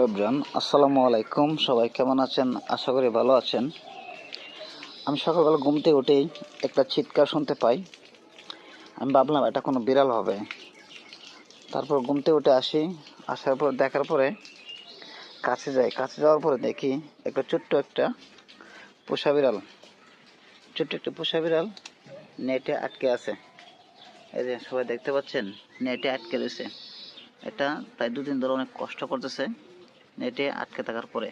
Everyone, আসসালামু আলাইকুম। সবাই কেমন আছেন? আশা করি ভালো আছেন। আমি সকালবেলা ঘুম থেকে উঠেই একটা চিৎকার শুনতে পাই। আমি ভাবলাম এটা কোনো বিড়াল হবে। তারপর ঘুম থেকে উঠে আসার পর দেখার পরে কাছে যাওয়ার পরে দেখি একটা ছোট্ট একটা পোষা বিড়াল নেটে আটকে আছে। এই যে সবাই দেখতে পাচ্ছেন, নেটে আটকে রয়েছে। এটা প্রায় 2 দিন ধরে অনেক কষ্ট করতেছে নেটে আটকে থাকার পরে।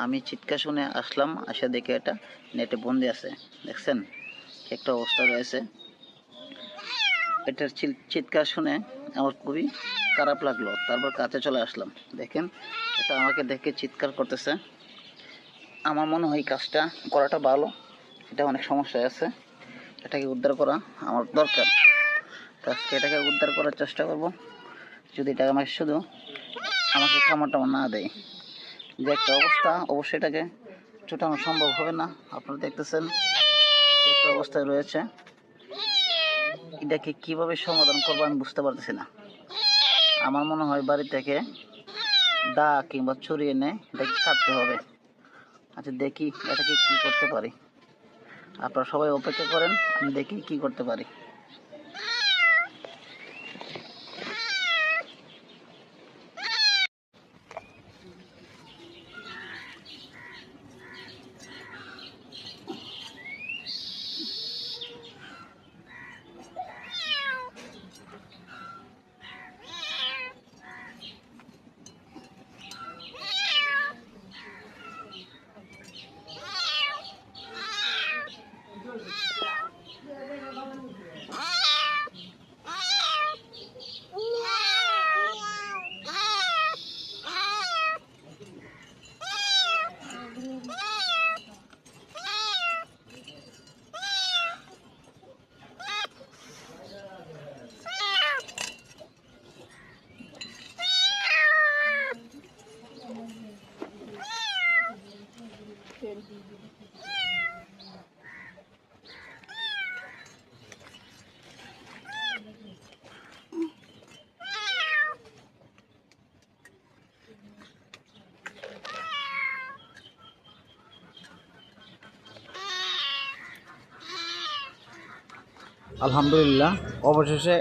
আমি চিৎকার শুনে আসলাম, আসা দেখে এটা নেটে বন্দি আছে। দেখছেন একটা অবস্থা রয়েছে। এটার চিৎকার শুনে আমার খুবই খারাপ লাগলো। তারপর কাছে চলে আসলাম, দেখেন এটা আমাকে দেখে চিৎকার করতেছে। আমার মনে হয় কাজটা করাটা ভালো। এটা অনেক সমস্যায় আছে, এটাকে উদ্ধার করা আমার দরকার। আজকে এটাকে উদ্ধার করার চেষ্টা করব। যদি এটা আমাকে খাবার না দেয়, যে একটা অবস্থা, অবশ্যই এটাকে ছুটানো সম্ভব হবে না। আপনারা দেখতেছেন একটা অবস্থায় রয়েছে। এটাকে কিভাবে সমাধান করবো আমি বুঝতে পারতেছি না। আমার মনে হয় বাড়ি থেকে দা কিংবা ছুরি এনে এটাকে কাটতে হবে। আচ্ছা, দেখি এটাকে কি করতে পারি। আপনারা সবাই অপেক্ষা করেন, আমি দেখি কি করতে পারি। আলহামদুলিল্লাহ, অবশেষে